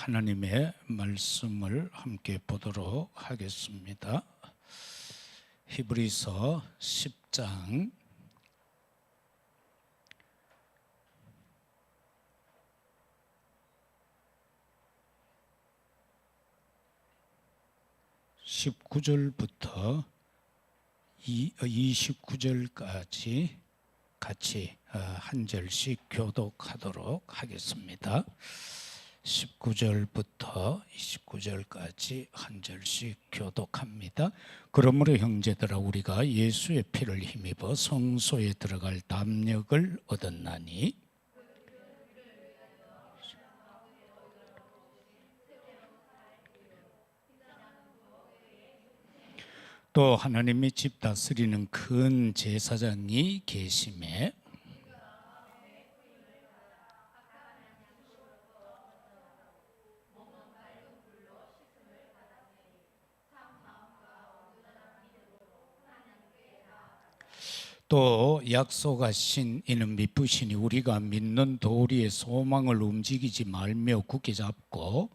하나님의 말씀을 함께 보도록 하겠습니다. 히브리서 10장 19절부터 29절까지 같이 한 절씩 교독하도록 하겠습니다. 19절부터 29절까지 한 절씩 교독합니다. 그러므로 형제들아 우리가 예수의 피를 힘입어 성소에 들어갈 담력을 얻었나니 또 하나님이 집 다스리는 큰 제사장이 계심에 또 약속하신 이는 미쁘시니 우리가 믿는 도리의 소망을 움직이지 말며 굳게 잡고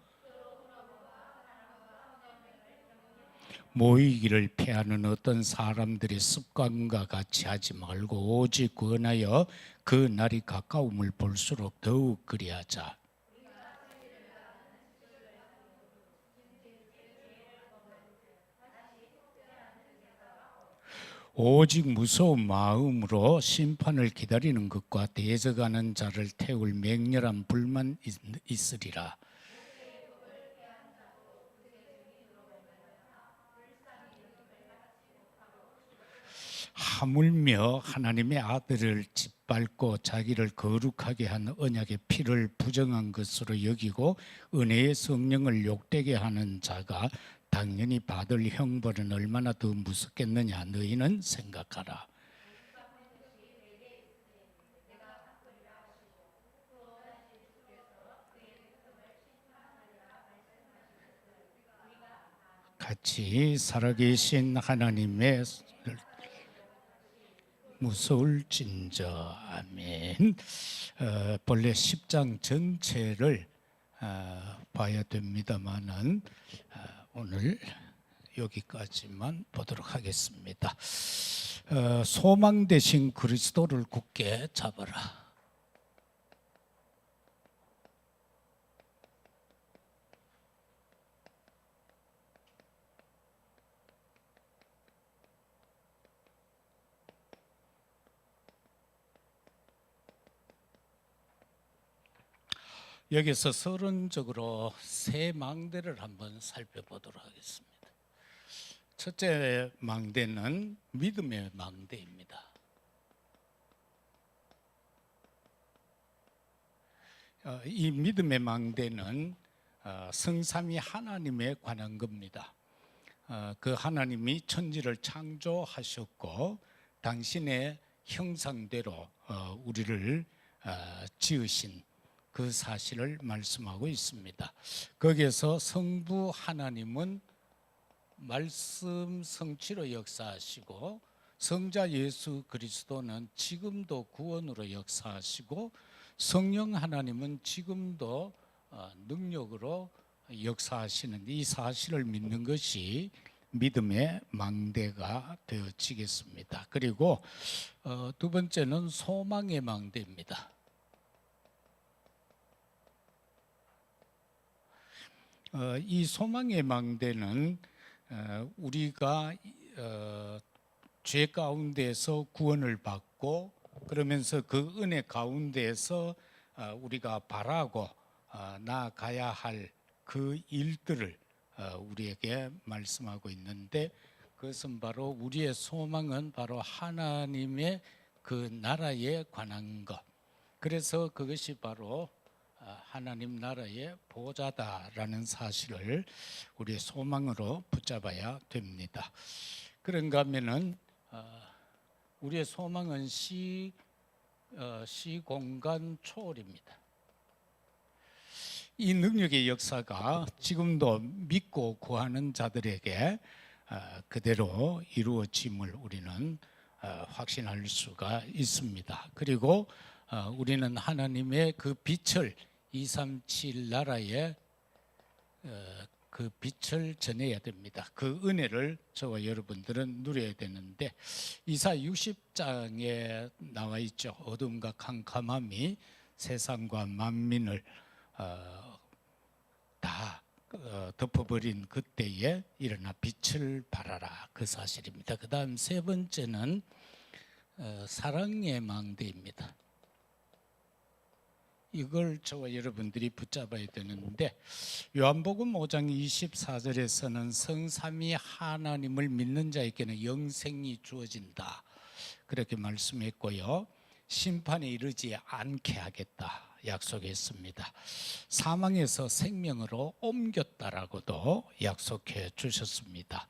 모이기를 피하는 어떤 사람들의 습관과 같이 하지 말고 오직 구원하여 그 날이 가까움을 볼수록 더욱 그리하자. 오직 무서운 마음으로 심판을 기다리는 것과 대적하는 자를 태울 맹렬한 불만 있으리라. 하물며 하나님의 아들을 짓밟고 자기를 거룩하게 한 언약의 피를 부정한 것으로 여기고 은혜의 성령을 욕되게 하는 자가 당연히 받을 형벌은 얼마나 더 무섭겠느냐 너희는 생각하라. 같이 살아계신 하나님의 무서울진저 아멘. 본래 10장 전체를 봐야 됩니다만은 오늘 여기까지만 보도록 하겠습니다. 소망 되신 그리스도를 굳게 잡아라. 여기서 서론적으로 세 망대를 한번 살펴보도록 하겠습니다. 첫째 망대는 믿음의 망대입니다. 이 믿음의 망대는 성삼위 하나님에 관한 겁니다. 그 하나님이 천지를 창조하셨고 당신의 형상대로 우리를 지으신 그 사실을 말씀하고 있습니다. 거기에서 성부 하나님은 말씀 성취로 역사하시고 성자 예수 그리스도는 지금도 구원으로 역사하시고 성령 하나님은 지금도 능력으로 역사하시는 이 사실을 믿는 것이 믿음의 망대가 되어지겠습니다. 그리고 두 번째는 소망의 망대입니다. 이 소망의 망대는 우리가 죄 가운데서 구원을 받고 그러면서 그 은혜 가운데서 우리가 바라고 나아가야 할 그 일들을 우리에게 말씀하고 있는데 그것은 바로 우리의 소망은 바로 하나님의 그 나라에 관한 것. 그래서 그것이 바로 하나님 나라의 보좌다라는 사실을 우리의 소망으로 붙잡아야 됩니다. 그런가 하면은 우리의 소망은 시공간 초월입니다. 이 능력의 역사가 지금도 믿고 구하는 자들에게 그대로 이루어짐을 우리는 확신할 수가 있습니다. 그리고 우리는 하나님의 그 빛을 237 나라에 그 빛을 전해야 됩니다. 그 은혜를 저와 여러분들은 누려야 되는데 이사 60장에 나와 있죠. 어둠과 캄캄함이 세상과 만민을 다 덮어버린 그때에 일어나 빛을 발하라, 그 사실입니다. 그 다음 세 번째는 사랑의 망대입니다. 이걸 저와 여러분들이 붙잡아야 되는데 요한복음 5장 24절에서는 성삼위 하나님을 믿는 자에게는 영생이 주어진다, 그렇게 말씀했고요. 심판에 이르지 않게 하겠다 약속했습니다. 사망에서 생명으로 옮겼다라고도 약속해 주셨습니다.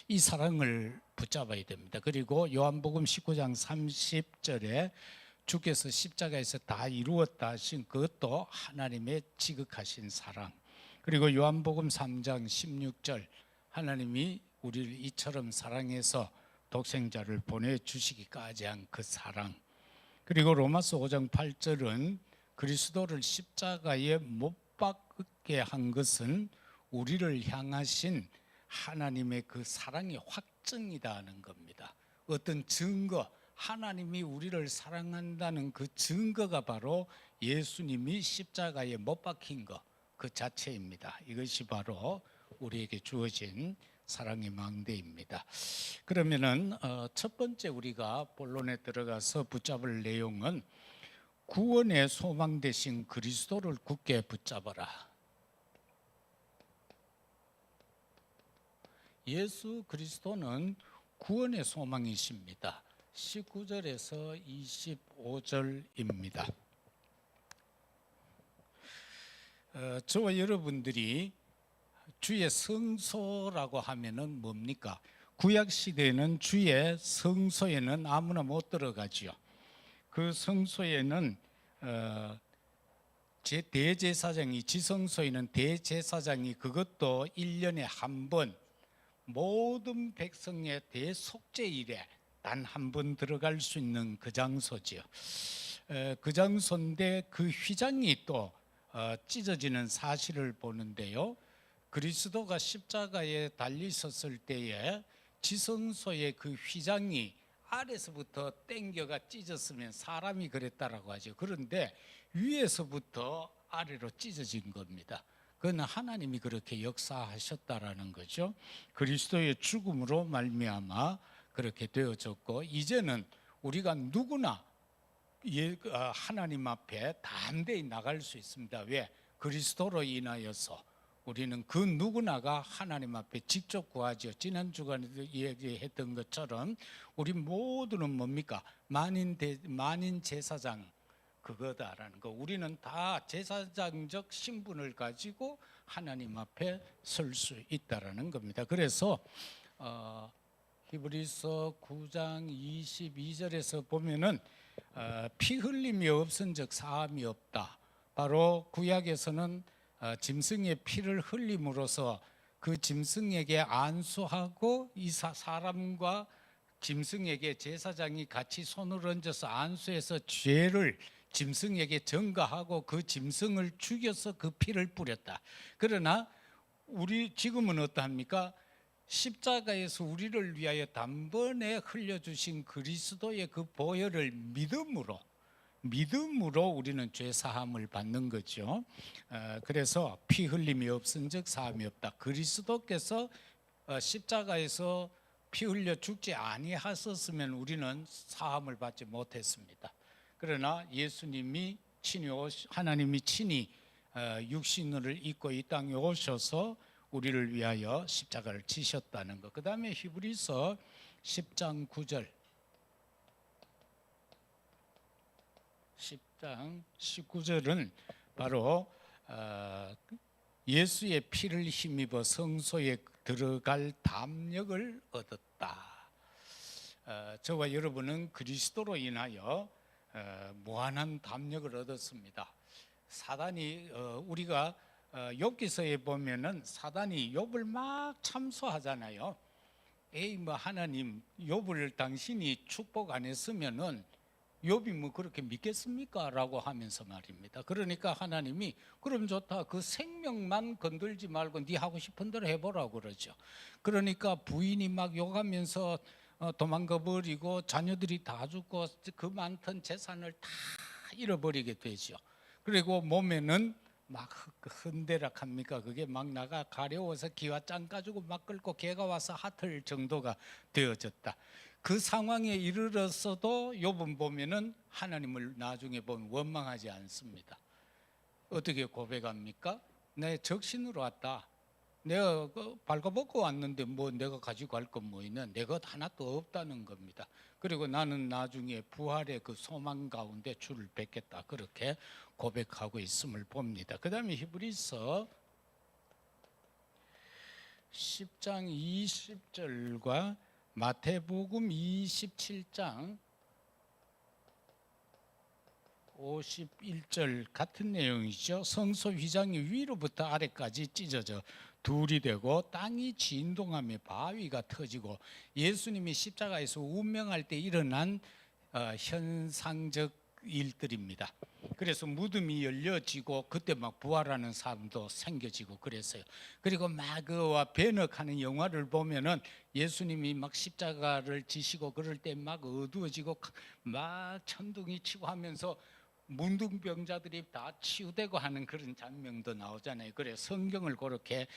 이 사랑을 붙잡아야 됩니다. 그리고 요한복음 19장 30절에 주께서 십자가에서 다 이루었다 하신 그것도 하나님의 지극하신 사랑, 그리고 요한복음 3장 16절 하나님이 우리를 이처럼 사랑해서 독생자를 보내주시기까지 한 그 사랑, 그리고 로마서 5장 8절은 그리스도를 십자가에 못 박게 한 것은 우리를 향하신 하나님의 그 사랑의 확증이다 하는 겁니다. 어떤 증거, 하나님이 우리를 사랑한다는 그 증거가 바로 예수님이 십자가에 못 박힌 것 그 자체입니다. 이것이 바로 우리에게 주어진 사랑의 망대입니다. 그러면은 첫 번째 우리가 본론에 들어가서 붙잡을 내용은 구원의 소망 되신 그리스도를 굳게 붙잡아라. 예수 그리스도는 구원의 소망이십니다. 19절에서 25절입니다. 저와 여러분들이 주의 성소라고 하면은 뭡니까? 구약 시대에는 주의 성소에는 아무나 못 들어가지요. 그 성소에는 제 대제사장이, 지성소에는 대제사장이 그것도 1년에 한 번 모든 백성의 대속죄일에 단 한 번 들어갈 수 있는 그 장소지요. 그 장소인데 그 휘장이 또 찢어지는 사실을 보는데요. 그리스도가 십자가에 달리셨을 때에 지성소의 그 휘장이 아래서부터 땡겨가 찢었으면 사람이 그랬다라고 하죠. 그런데 위에서부터 아래로 찢어진 겁니다. 그건 하나님이 그렇게 역사하셨다라는 거죠. 그리스도의 죽음으로 말미암아 그렇게 되어졌고, 이제는 우리가 누구나 하나님 앞에 담대히 나갈 수 있습니다. 왜? 그리스도로 인하여서 우리는 그 누구나가 하나님 앞에 직접 구하죠. 지난 주간에도 얘기했던 것처럼 우리 모두는 뭡니까? 만인 제사장 그거다라는 거. 우리는 다 제사장적 신분을 가지고 하나님 앞에 설 수 있다라는 겁니다. 그래서 히브리서 9장 22절에서 보면은 피 흘림이 없은즉 사함이 없다. 바로 구약에서는 짐승의 피를 흘림으로써 그 짐승에게 안수하고 이 사람과 짐승에게 제사장이 같이 손을 얹어서 안수해서 죄를 짐승에게 전가하고 그 짐승을 죽여서 그 피를 뿌렸다. 그러나 우리 지금은 어떠합니까? 십자가에서 우리를 위하여 단번에 흘려주신 그리스도의 그 보혈을 믿음으로 우리는 죄 사함을 받는 거죠. 그래서 피 흘림이 없은즉 사함이 없다. 그리스도께서 십자가에서 피 흘려 죽지 아니하셨으면 우리는 사함을 받지 못했습니다. 그러나 예수님이 하나님이 친히 육신을 입고 이 땅에 오셔서 우리를 위하여 십자가를 지셨다는 것. 그 다음에 히브리서 10장 9절 10장 19절은 바로 예수의 피를 힘입어 성소에 들어갈 담력을 얻었다. 저와 여러분은 그리스도로 인하여 무한한 담력을 얻었습니다. 사단이 우리가 욥기서에 보면은 사단이 욥을 막 참소하잖아요. 에이 뭐 하나님 욥을 당신이 축복 안 했으면은 욥이 뭐 그렇게 믿겠습니까? 라고 하면서 말입니다. 그러니까 하나님이 그럼 좋다. 그 생명만 건들지 말고 네 하고 싶은 대로 해보라고 그러죠. 그러니까 부인이 막 욕하면서 도망가 버리고 자녀들이 다 죽고 그 많던 재산을 다 잃어버리게 되죠. 그리고 몸에는 막 흔대락합니까? 그게 막 나가 가려워서 기와 짱 가지고 막 끓고 개가 와서 핫을 정도가 되어졌다. 그 상황에 이르렀어도 욥은 보면은 하나님을 나중에 보면 원망하지 않습니다. 어떻게 고백합니까? 내 적신으로 왔다. 내가 발가벗고 왔는데 뭐 내가 가지고 갈 건 뭐 있나? 내 것 하나도 없다는 겁니다. 그리고 나는 나중에 부활의 그 소망 가운데 주를 뵙겠다. 그렇게 고백하고 있음을 봅니다. 그 다음에 히브리서 10장 20절과 마태복음 27장 51절 같은 내용이죠. 성소 휘장이 위로부터 아래까지 찢어져 둘이 되고 땅이 진동하며 바위가 터지고 예수님이 십자가에서 운명할 때 일어난 현상적 일들입니다. 그래서 무덤이 열려지고 그때 막 부활하는 사람도 생겨지고 그랬어요. 그리고 막 그와 변역하는 영화를 보면은 예수님이 막 십자가를 지시고 그럴 때 막 어두워지고 막 천둥이 치고 하면서 문둥병자들이 다 치유되고 하는 그런 장면도 나오잖아요. 그래 성경을 그렇게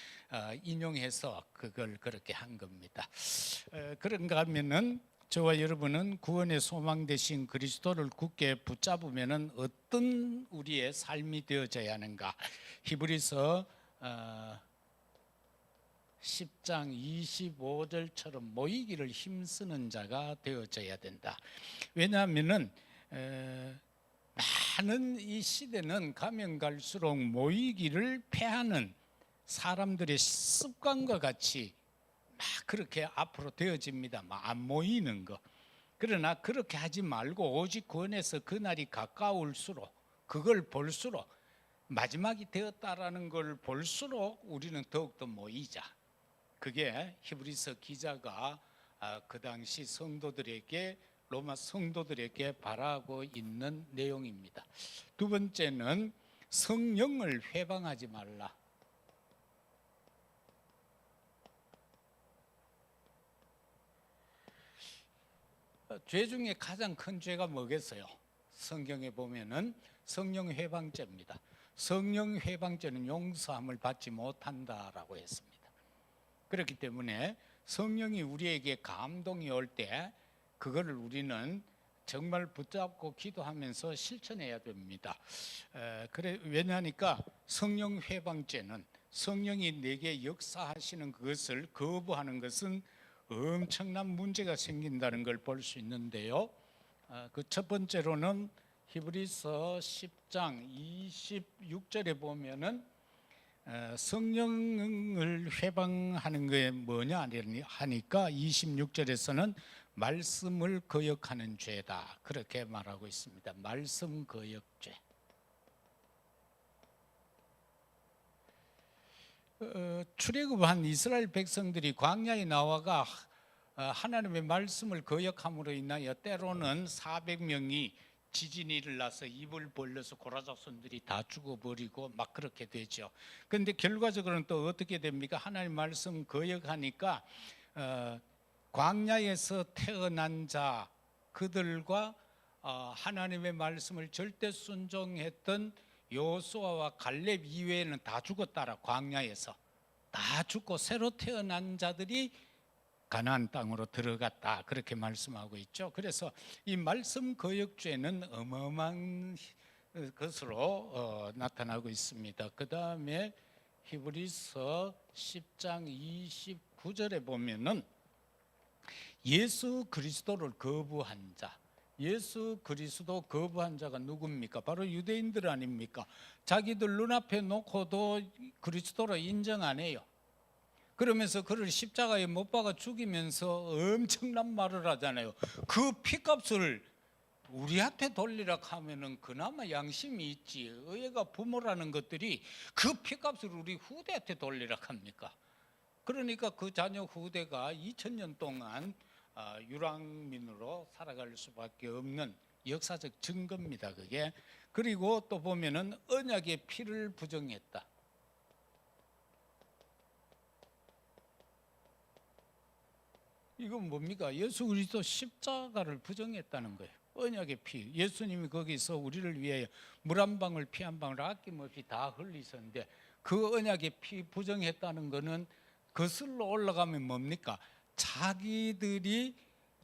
인용해서 그걸 그렇게 한 겁니다. 그런가 하면은 저와 여러분은 구원의 소망 되신 그리스도를 굳게 붙잡으면은 어떤 우리의 삶이 되어져야 하는가? 히브리서 10장 25절처럼 모이기를 힘쓰는 자가 되어져야 된다. 왜냐하면은 많은 이 시대는 가면 갈수록 모이기를 패하는 사람들의 습관과 같이 막 그렇게 앞으로 되어집니다. 막 안 모이는 거. 그러나 그렇게 하지 말고 오직 구원에서 그날이 가까울수록 그걸 볼수록 마지막이 되었다라는 걸 볼수록 우리는 더욱더 모이자. 그게 히브리서 기자가 그 당시 성도들에게 로마 성도들에게 바라고 있는 내용입니다. 두 번째는 성령을 회방하지 말라. 죄 중에 가장 큰 죄가 뭐겠어요? 성경에 보면은 성령 회방죄입니다. 성령 회방죄는 용서함을 받지 못한다라고 했습니다. 그렇기 때문에 성령이 우리에게 감동이 올 때 그거를 우리는 정말 붙잡고 기도하면서 실천해야 됩니다. 왜냐하니까 성령 회방죄는 성령이 내게 역사하시는 그것을 거부하는 것은 엄청난 문제가 생긴다는 걸 볼 수 있는데요. 그 첫 번째로는 히브리서 10장 26절에 보면은 성령을 회방하는 게 뭐냐 하니까 26절에서는 말씀을 거역하는 죄다 그렇게 말하고 있습니다. 말씀 거역죄. 출애굽한 이스라엘 백성들이 광야에 나와가 하나님의 말씀을 거역함으로 인하여 때로는 400명이 지진이 일어나서 입을 벌려서 고라자손들이 다 죽어버리고 막 그렇게 되죠. 그런데 결과적으로는 또 어떻게 됩니까? 하나님 말씀 거역하니까 광야에서 태어난 자 그들과 하나님의 말씀을 절대 순종했던 여호수아와 갈렙 이외에는 다 죽었다라. 광야에서 다 죽고 새로 태어난 자들이 가나안 땅으로 들어갔다 그렇게 말씀하고 있죠. 그래서 이 말씀 거역죄는 어마어마한 것으로 나타나고 있습니다. 그 다음에 히브리서 10장 29절에 보면은 예수 그리스도를 거부한 자, 예수 그리스도 거부한 자가 누굽니까? 바로 유대인들 아닙니까? 자기들 눈앞에 놓고도 그리스도로 인정 안 해요. 그러면서 그를 십자가에 못 박아 죽이면서 엄청난 말을 하잖아요. 그 피값을 우리한테 돌리라 하면은 그나마 양심이 있지. 의가 부모라는 것들이 그 피값을 우리 후대한테 돌리라 합니까? 그러니까 그 자녀 후대가 2000년 동안 유랑민으로 살아갈 수밖에 없는 역사적 증거입니다. 그게. 그리고 또 보면은 언약의 피를 부정했다. 이건 뭡니까? 예수 그리스도 십자가를 부정했다는 거예요. 언약의 피. 예수님이 거기서 우리를 위해 물 한 방울 피 한 방울 아낌없이 다 흘리셨는데 그 언약의 피 부정했다는 거는 거슬러 올라가면 뭡니까? 자기들이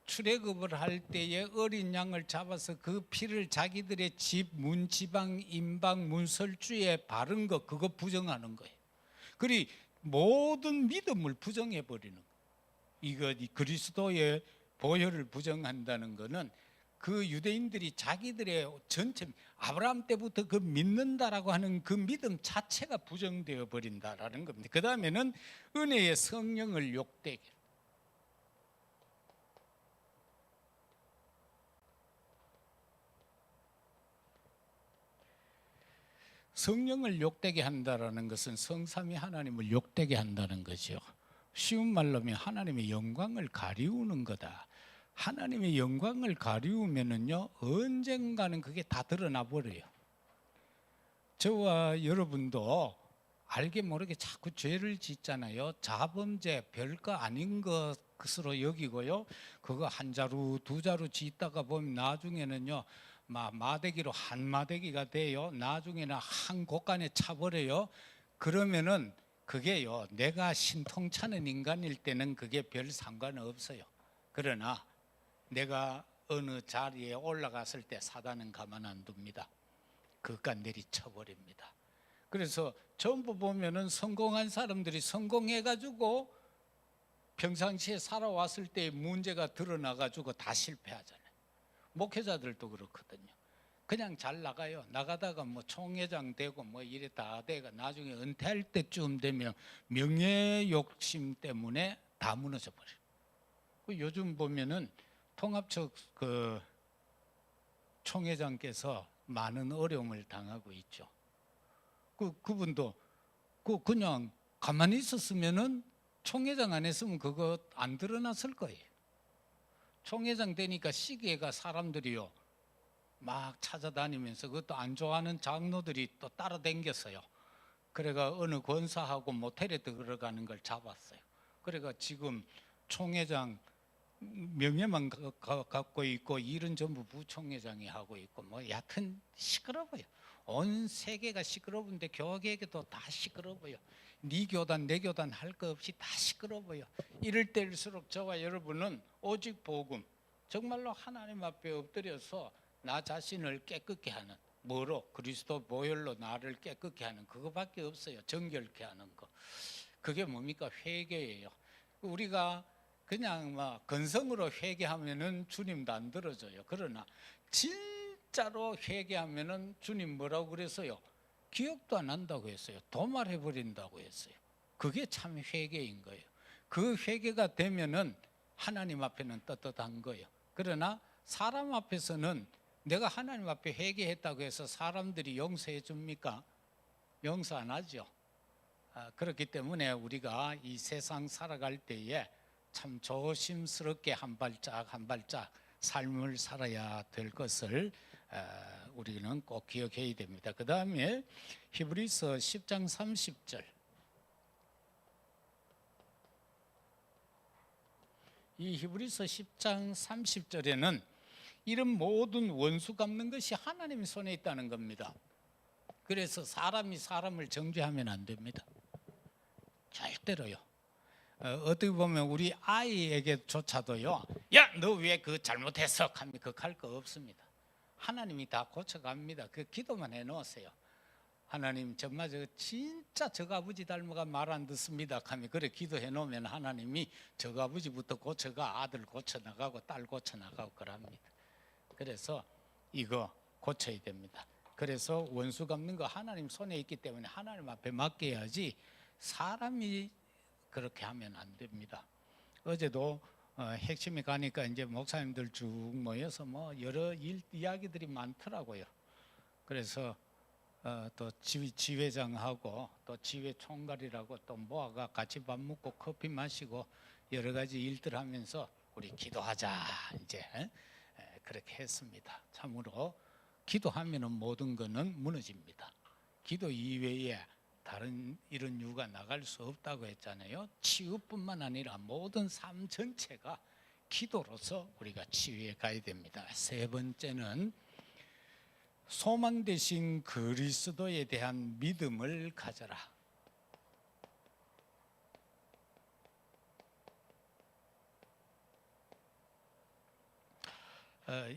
출애굽을 할 때에 어린 양을 잡아서 그 피를 자기들의 집, 문, 지방, 임방, 문설주에 바른 거 그거 부정하는 거예요. 그리 모든 믿음을 부정해 버리는 거예요. 이거 그리스도의 보혈을 부정한다는 것은 그 유대인들이 자기들의 전체 아브라함 때부터 그 믿는다라고 하는 그 믿음 자체가 부정되어 버린다라는 겁니다. 그 다음에는 은혜의 성령을 욕되게. 성령을 욕되게 한다라는 것은 성삼위 하나님을 욕되게 한다는 거죠. 쉬운 말로 하면 하나님의 영광을 가리우는 거다. 하나님의 영광을 가리우면은요 언젠가는 그게 다 드러나 버려요. 저와 여러분도 알게 모르게 자꾸 죄를 짓잖아요. 자범죄 별거 아닌 것으로 여기고요. 그거 한 자루 두 자루 짓다가 보면 나중에는요 마대기로 한 마대기가 돼요. 나중에는 한 곳간에 차버려요. 그러면은 그게요 내가 신통찮은 인간일 때는 그게 별 상관없어요. 그러나 내가 어느 자리에 올라갔을 때 사단은 가만 안 둡니다. 그깟 내리쳐버립니다. 그래서 전부 보면은 성공한 사람들이 성공해가지고 평상시에 살아왔을 때 문제가 드러나가지고 다 실패하잖아요. 목회자들도 그렇거든요. 그냥 잘 나가요. 나가다가 뭐 총회장 되고 뭐 이래 다 되고 나중에 은퇴할 때쯤 되면 명예 욕심 때문에 다 무너져 버려요. 요즘 보면은 통합청 그 총회장께서 많은 어려움을 당하고 있죠. 그분도 그냥 가만히 있었으면은 총회장 안 했으면 그거 안 드러났을 거예요. 총회장 되니까 시기가 사람들이요 막 찾아다니면서 그것도 안 좋아하는 장로들이 또 따라다녔어요. 그래가 어느 권사하고 모텔에 들어가는 걸 잡았어요. 그래가 지금 총회장 명예만 갖고 있고 일은 전부 부총회장이 하고 있고 뭐 여하튼 시끄러워요. 온 세계가 시끄러운데 교계도 다 시끄러워요. 네 교단 내 교단 할 거 없이 다 시끄러워요. 이럴 때일수록 저와 여러분은 오직 복음 정말로 하나님 앞에 엎드려서 나 자신을 깨끗게 하는 뭐로 그리스도 보혈로 나를 깨끗게 하는 그거밖에 없어요. 정결케 하는 거. 그게 뭡니까? 회개예요. 우리가 그냥 막 건성으로 회개하면은 주님도 안 들어줘요. 그러나 진짜로 회개하면은 주님 뭐라고 그랬어요? 기억도 안 난다고 했어요. 도말해 버린다고 했어요. 그게 참 회개인 거예요. 그 회개가 되면은 하나님 앞에는 떳떳한 거예요. 그러나 사람 앞에서는 내가 하나님 앞에 회개했다고 해서 사람들이 용서해 줍니까? 용서 안 하죠. 그렇기 때문에 우리가 이 세상 살아갈 때에 참 조심스럽게 한 발짝 한 발짝 삶을 살아야 될 것을 우리는 꼭 기억해야 됩니다. 그 다음에 히브리서 10장 30절. 이 히브리서 10장 30절에는 이런 모든 원수 갚는 것이 하나님 손에 있다는 겁니다. 그래서 사람이 사람을 정죄하면 안 됩니다. 절대로요. 어떻게 보면 우리 아이에게조차도요. 야, 너 왜 그 잘못했어? 하면 그거 할 거 없습니다. 하나님이 다 고쳐갑니다. 그 기도만 해놓으세요. 하나님 정말 진짜 저 아버지 닮아가 말 안 듣습니다. 하면 그래 기도해 놓으면 하나님이 저 아버지부터 고쳐가 아들 고쳐 나가고 딸 고쳐 나가고 그럽니다. 그래서 이거 고쳐야 됩니다. 그래서 원수 갚는 거 하나님 손에 있기 때문에 하나님 앞에 맡겨야지 사람이 그렇게 하면 안 됩니다. 어제도 핵심에 가니까 이제 목사님들 쭉 모여서 뭐 여러 이야기들이 많더라고요. 그래서 또 지회장하고 또 지회 총괄이라고 또 모아가 같이 밥 먹고 커피 마시고 여러 가지 일들 하면서 우리 기도하자 이제 그렇게 했습니다. 참으로 기도하면은 모든 것은 무너집니다. 기도 이외에 다른 이런 이유가 나갈 수 없다고 했잖아요. 치유뿐만 아니라 모든 삶 전체가 기도로서 우리가 치유해 가야 됩니다. 세 번째는 소망 대신 그리스도에 대한 믿음을 가져라.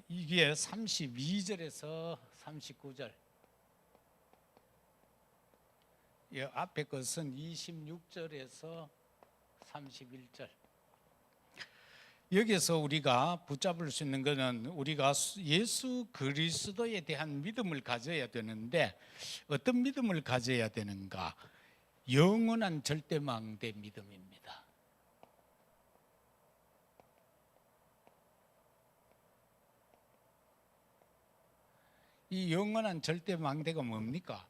이게 32절에서 39절, 앞에 것은 26절에서 31절. 여기서 우리가 붙잡을 수 있는 것은 우리가 예수 그리스도에 대한 믿음을 가져야 되는데, 어떤 믿음을 가져야 되는가? 영원한 절대망대 믿음입니다. 이 영원한 절대망대가 뭡니까?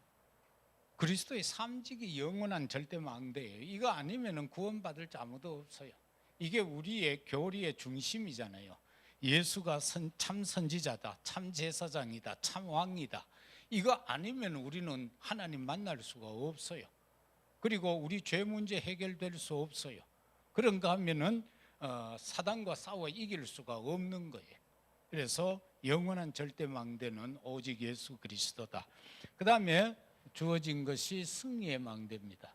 그리스도의 삼직이 영원한 절대망대예요. 이거 아니면 구원받을 자 아무도 없어요. 이게 우리의 교리의 중심이잖아요. 예수가 참 선지자다, 참 제사장이다, 참 왕이다. 이거 아니면 우리는 하나님 만날 수가 없어요. 그리고 우리 죄 문제 해결될 수 없어요. 그런가 하면은 사단과 싸워 이길 수가 없는 거예요. 그래서 영원한 절대망대는 오직 예수 그리스도다. 그 다음에 주어진 것이 승리의 망대입니다.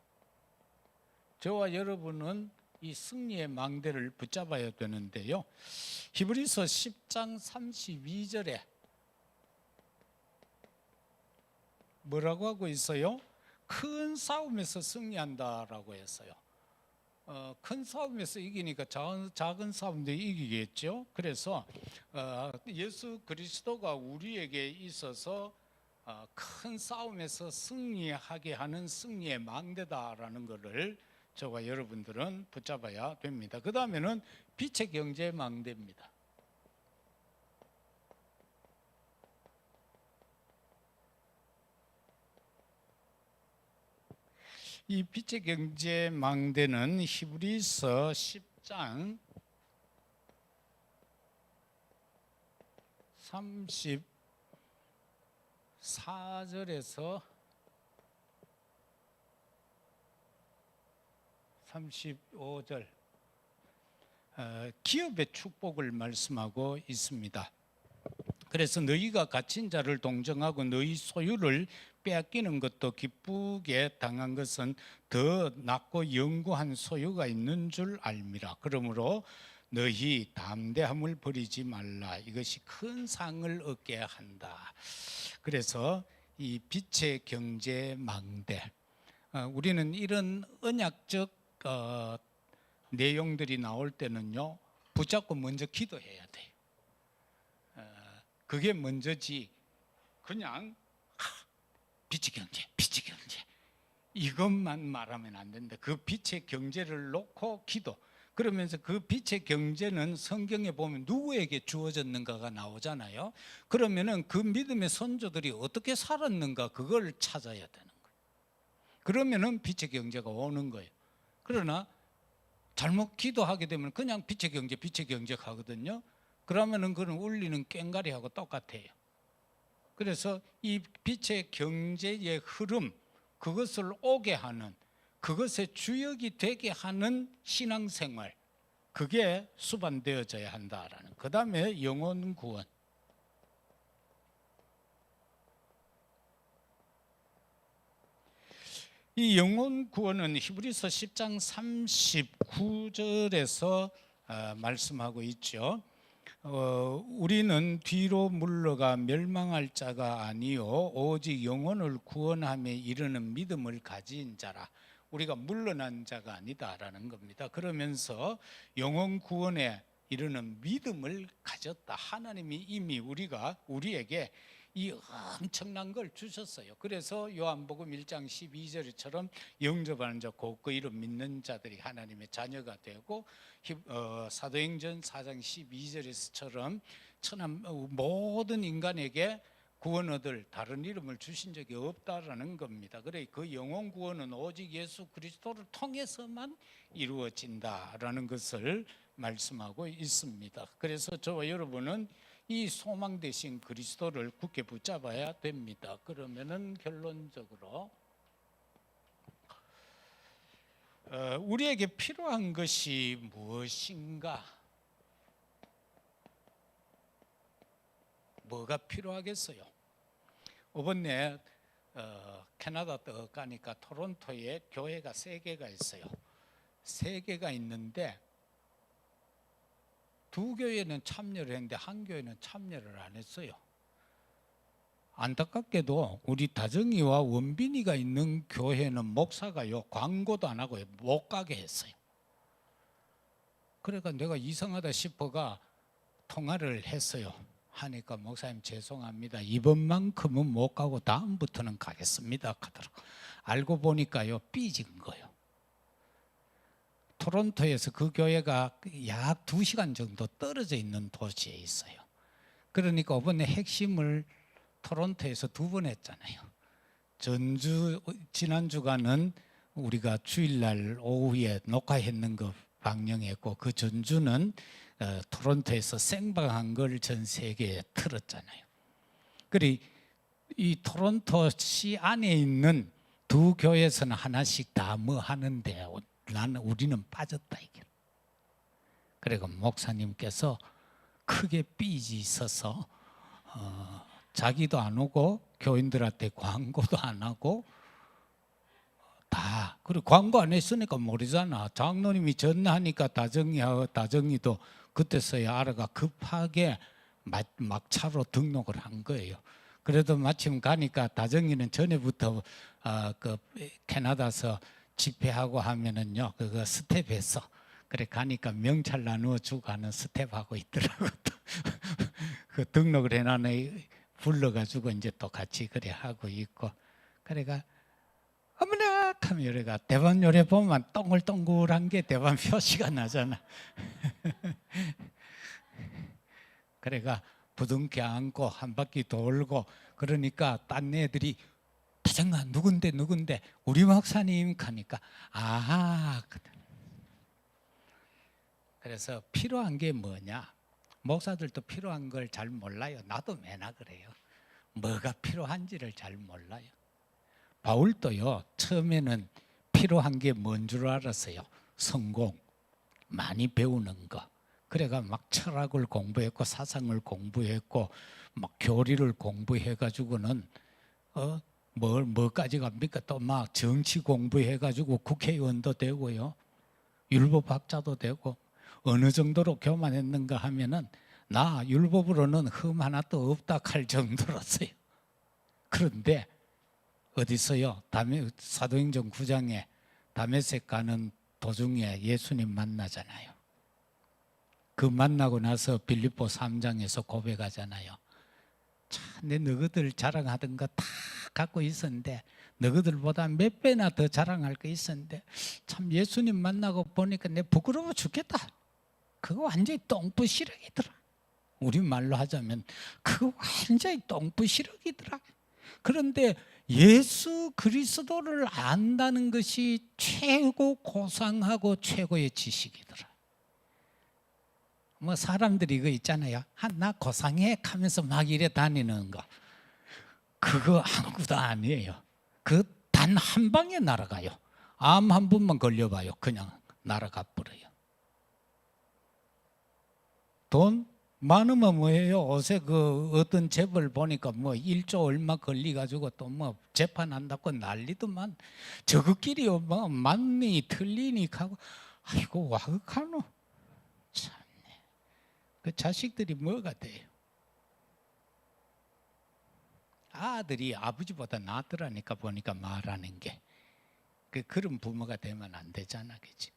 저와 여러분은 이 승리의 망대를 붙잡아야 되는데요. 히브리서 10장 32절에 뭐라고 하고 있어요? 큰 싸움에서 승리한다라고 했어요. 큰 싸움에서 이기니까 작은 싸움도 이기겠죠. 그래서 예수 그리스도가 우리에게 있어서 큰 싸움에서 승리하게 하는 승리의 망대다라는 것을 저와 여러분들은 붙잡아야 됩니다. 그 다음에는 빛의 경제 망대입니다. 이 빛의 경제 망대는 히브리서 10장 34절에서 35절, 기업의 축복을 말씀하고 있습니다. 그래서 너희가 갇힌 자를 동정하고 너희 소유를 빼앗기는 것도 기쁘게 당한 것은 더 낫고 영구한 소유가 있는 줄 알미라. 그러므로 너희 담대함을 버리지 말라. 이것이 큰 상을 얻게 한다. 그래서 이 빛의 경제 망대, 우리는 이런 언약적 내용들이 나올 때는요, 붙잡고 먼저 기도해야 돼요. 그게 먼저지 그냥 빛의 경제, 빛의 경제 이것만 말하면 안 된다. 그 빛의 경제를 놓고 기도. 그러면서 그 빛의 경제는 성경에 보면 누구에게 주어졌는가가 나오잖아요. 그러면은 그 믿음의 선조들이 어떻게 살았는가 그걸 찾아야 되는 거예요. 그러면은 빛의 경제가 오는 거예요. 그러나 잘못 기도하게 되면 그냥 빛의 경제 하거든요. 그러면은 그는 울리는 꽹과리하고 똑같아요. 그래서 이 빛의 경제의 흐름, 그것을 오게 하는, 그것의 주역이 되게 하는 신앙생활, 그게 수반되어져야 한다라는. 그 다음에 영혼 구원. 이 영혼 구원은 히브리서 10장 39절에서 말씀하고 있죠. 우리는 뒤로 물러가 멸망할 자가 아니요 오직 영혼을 구원함에 이르는 믿음을 가진 자라. 우리가 물러난 자가 아니다라는 겁니다. 그러면서 영혼 구원에 이르는 믿음을 가졌다. 하나님이 이미 우리에게 이 엄청난 걸 주셨어요. 그래서 요한복음 1장 12절처럼 영접하는 자 곧 그 이름 믿는 자들이 하나님의 자녀가 되고, 사도행전 4장 12절에서처럼 모든 인간에게 구원 얻을 다른 이름을 주신 적이 없다라는 겁니다. 그래 그 영혼 구원은 오직 예수 그리스도를 통해서만 이루어진다라는 것을 말씀하고 있습니다. 그래서 저와 여러분은 이 소망 되신 그리스도를 굳게 붙잡아야 됩니다. 그러면은 결론적으로 우리에게 필요한 것이 무엇인가? 뭐가 필요하겠어요? 이번에 캐나다 떠 가니까 토론토에 교회가 3개가 있어요. 3개가 있는데 2교회는 참여를 했는데 1교회는 참여를 안 했어요. 안타깝게도 우리 다정이와 원빈이가 있는 교회는 목사가요, 광고도 안 하고 못 가게 했어요. 그러니까 내가 이상하다 싶어가 통화를 했어요. 하니까 목사님 죄송합니다. 이번만큼은 못 가고 다음부터는 가겠습니다 하더라고. 알고 보니까요, 삐진 거예요. 토론토에서 그 교회가 약 2시간 정도 떨어져 있는 도시에 있어요. 그러니까 이번에 핵심을 토론토에서 2번 했잖아요. 지난주간은 우리가 주일날 오후에 녹화했는 거 방영했고, 그 전주는 토론토에서 생방한 걸 전 세계에 틀었잖아요. 그리고 이 토론토시 안에 있는 2 교회에서는 하나씩 다 뭐 하는데 우리는 빠졌다 이게. 그리고 목사님께서 크게 삐지셔서 자기도 안 오고 교인들한테 광고도 안 하고 다, 그리고 광고 안 했으니까 모르잖아. 장로님이 전하니까 다정이도 그때서야 알아가 급하게 막차로 등록을 한 거예요. 그래도 마침 가니까 다정이는 전에부터 그 캐나다에서 집회하고 하면은요, 그거 스텝했어. 그래 가니까 명찰 나누어 주고 가는 스텝하고 있더라고. 그 등록을 해놔네 불러가지고 이제 또 같이 그래 하고 있고. 그래가 어머나 하면 요래가 대반 요래 보면 동글동글한 게 대반 표시가 나잖아. 그래가 부둥켜 안고 한 바퀴 돌고 그러니까 딴 애들이 다정아 누군데 우리 목사님 하니까 아하. 그래서 필요한 게 뭐냐? 목사들도 필요한 걸 잘 몰라요. 나도 매나 그래요. 뭐가 필요한지를 잘 몰라요. 바울도요, 처음에는 필요한 게 뭔 줄 알았어요. 성공, 많이 배우는 거. 그래가 막 철학을 공부했고 사상을 공부했고 막 교리를 공부해가지고는 뭐까지 갑니까? 또 막 정치 공부해가지고 국회의원도 되고요, 율법학자도 되고. 어느 정도로 교만했는가 하면은 나 율법으로는 흠 하나도 없다 할 정도로서요. 그런데 어디서요? 사도행전 9장에 다메섹 가는 도중에 예수님 만나잖아요. 그 만나고 나서 빌립보 3장에서 고백하잖아요. 참, 내 너희들 자랑하던 거 다 갖고 있었는데 너희들보다 몇 배나 더 자랑할 거 있었는데 참 예수님 만나고 보니까 내 부끄러워 죽겠다. 그거 완전히 똥부시럭이더라. 우리말로 하자면 그거 완전히 똥부시럭이더라. 그런데 예수 그리스도를 안다는 것이 최고 고상하고 최고의 지식이더라. 뭐 사람들이 이거 있잖아요. 나 고상해 하면서 막 이래 다니는 거. 그거 아무것도 아니에요. 그 단 한 방에 날아가요. 암 한 번만 걸려봐요. 그냥 날아가 버려요. 돈 많으면 뭐예요? 요새 그 어떤 재벌 보니까 뭐 1조 얼마 걸리가지고 또 뭐 재판한다고 난리도만. 저것끼리요 뭐 만명이 틀리니 하고 아이고 와극하노. 참네. 그 자식들이 뭐가 돼요? 아들이 아버지보다 낫더라니까 보니까 말하는 게. 그런 부모가 되면 안 되잖아, 그치?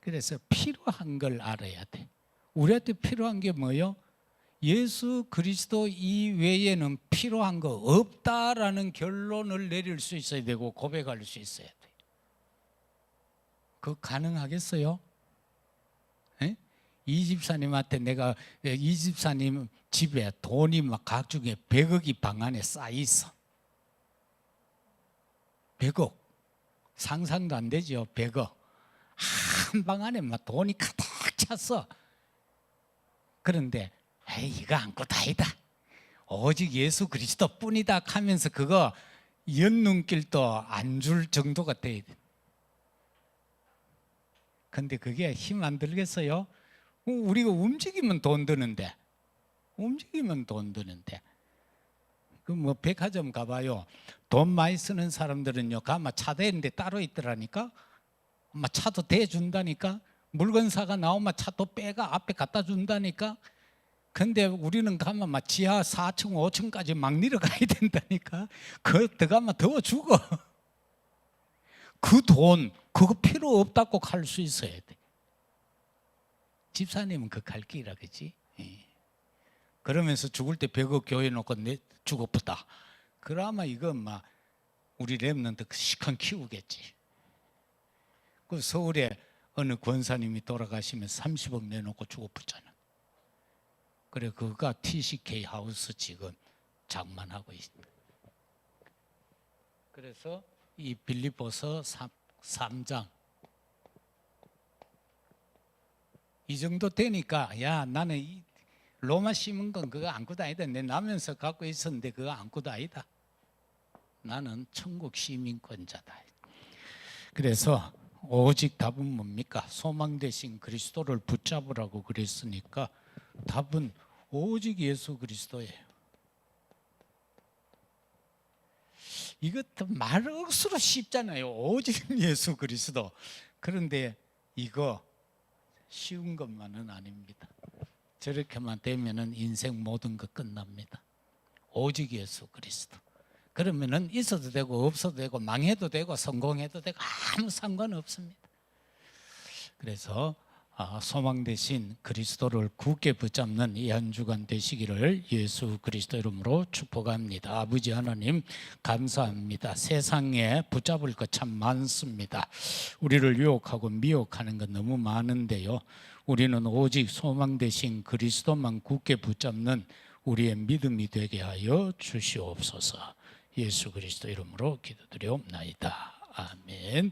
그래서 필요한 걸 알아야 돼. 우리한테 필요한 게 뭐요? 예수 그리스도 이외에는 필요한 거 없다라는 결론을 내릴 수 있어야 되고 고백할 수 있어야 돼. 그거 가능하겠어요? 에? 이 집사님한테 내가 이 집사님 집에 돈이 막 각중에 100억이 방 안에 쌓여 있어. 100억. 상상도 안 되죠. 100억. 한 방 안에 막 돈이 가득 찼어. 그런데 에이, 이거 아무것도 아니다. 오직 예수 그리스도뿐이다 하면서 그거 연눈길도 안 줄 정도가 돼야 돼. 근데 그게 힘 안 들겠어요? 우리가 움직이면 돈 드는데, 움직이면 돈 드는데. 그 뭐 백화점 가봐요. 돈 많이 쓰는 사람들은요, 가마 차 대는데 따로 있더라니까. 막 차도 대준다니까. 물건 사가 나오면 차도 빼가 앞에 갖다 준다니까. 근데 우리는 가면 막 지하 4층, 5층까지 막 내려가야 된다니까. 그거 들어가면 더워 죽어. 그 돈, 그거 필요 없다고 갈 수 있어야 돼. 집사님은 그 갈 길이라 그지. 그러면서 죽을 때 100억 교회 놓고 내 죽어보다. 그러면 이건 막 우리 랩런트 시큰 키우겠지. 그 서울에 어느 권사님이 돌아가시면 30억 내놓고 죽어붙잖아. 그래 그가 TCK 하우스 지금 장만하고 있다. 그래서 이 빌립보서 3장 이 정도 되니까 야 나는 이 로마 심은 건 그거 아무것도 아니다. 내 나면서 갖고 있었는데 그거 아무것도 아니다. 나는 천국 시민권자다. 그래서 오직 답은 뭡니까? 소망 대신 그리스도를 붙잡으라고 그랬으니까 답은 오직 예수 그리스도예요. 이것도 말 억수로 쉽잖아요. 오직 예수 그리스도. 그런데 이거 쉬운 것만은 아닙니다. 저렇게만 되면은 인생 모든 것 끝납니다. 오직 예수 그리스도. 그러면은 있어도 되고 없어도 되고 망해도 되고 성공해도 되고 아무 상관없습니다. 그래서 소망 대신 그리스도를 굳게 붙잡는 이 한 주간 되시기를 예수 그리스도 이름으로 축복합니다. 아버지 하나님 감사합니다. 세상에 붙잡을 것 참 많습니다. 우리를 유혹하고 미혹하는 것 너무 많은데요. 우리는 오직 소망 대신 그리스도만 굳게 붙잡는 우리의 믿음이 되게 하여 주시옵소서. 예수 그리스도 이름으로 기도드리옵나이다. 아멘.